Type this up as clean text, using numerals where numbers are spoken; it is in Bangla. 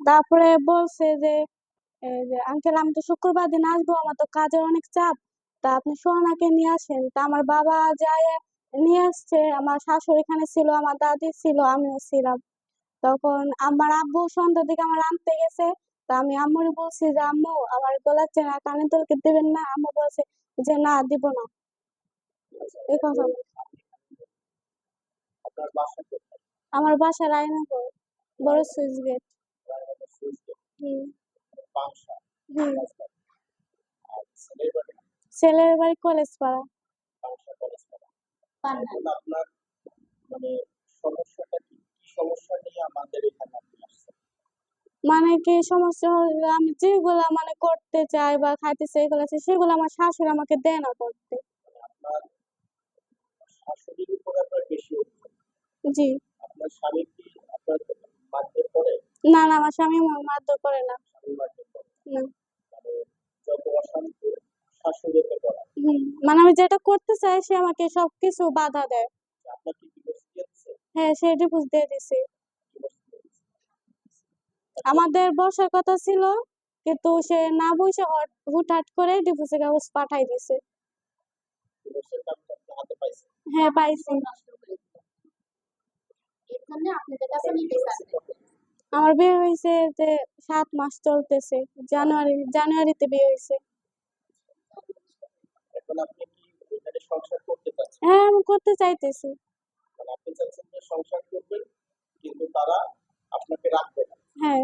তারপরে বলছে যে আঙ্কেল আমি তো শুক্রবার দিন আসবো, আমার তো কাজের অনেক চাপ, তা আপনি সোহানাকে নিয়ে আসেন। তা আমার বাবা যায় নিয়ে আসছে, আমার শাশুড়ি এখানে ছিল, আমার দাদি ছিল, আমিও ছিলাম। তখন আমার আব্বু সন্ধ্যার দিকে আমার আনতে গেছে। তা আমি আম্মুরে বলছি যে আম্মু আমার গলার চেন আর কানের দুলকে দিবেন না, আম্মু বলছে যে না দিব না, এই কথা বলে। আপনার বাসা কোথায়? আমার বাসা রায়নগর, বড় switch gate. Raynagar switch gate, হুম। পাংশা, হুম। রাজবাড়ী। আর ছেলের বাড়ি? ছেলের বাড়ি কলেজ পাড়া। পাংশা কলেজ পাড়া। এখন আপনার মানে সমস্যাটা কি? কি সমস্যা নিয়ে আমাদের এখানে আপনি আসছেন? মানে কি সমস্যা হলো, আমি যেগুলা মানে করতে চাই বা খাইতে চাই এগুলো আছে, সেগুলো আমার শাশুড়ি আমাকে দেয় না করতে। মানে আপনার শাশুড়ির উপর আপনার বেশি অভিযোগ। জি। আপনার স্বামী কি আপনার মারধর করে? না না, আমার স্বামী মারধর করে না। স্বামী মারধর করে না। মানে যত অশান্তি শাশুড়িকে করা। মানে আমি যেটা করতে চাই সে আমাকে সবকিছু বাধা দেয়। আপনার কি ডিভোর্স দিয়েছে? হ্যাঁ, সে ডিভোর্স দিয়ে দিছে। ডিভোর্স দিয়েছে। আমাদের বসার কথা ছিল, কিন্তু সে না বসে হুটহাট করে ডিভোর্সের কাগজ পাঠাই দিছে। ডিভোর্সের কাগজ আপনি হাতে পাইছেন? হ্যাঁ, পাইছি। আমার বিয়ে হয়েছে যে 7 মাস চলতেছে, জানুয়ারিতে বিয়ে হয়েছে। এখন আপনি কি এখানে সংসার করতে চাচ্ছেন? হ্যাঁ, আমি করতে চাইতেছি। মানে আপনি চাচ্ছেন যে সংসার করবেন কিন্তু তারা আপনাকে রাখবে না। হ্যাঁ।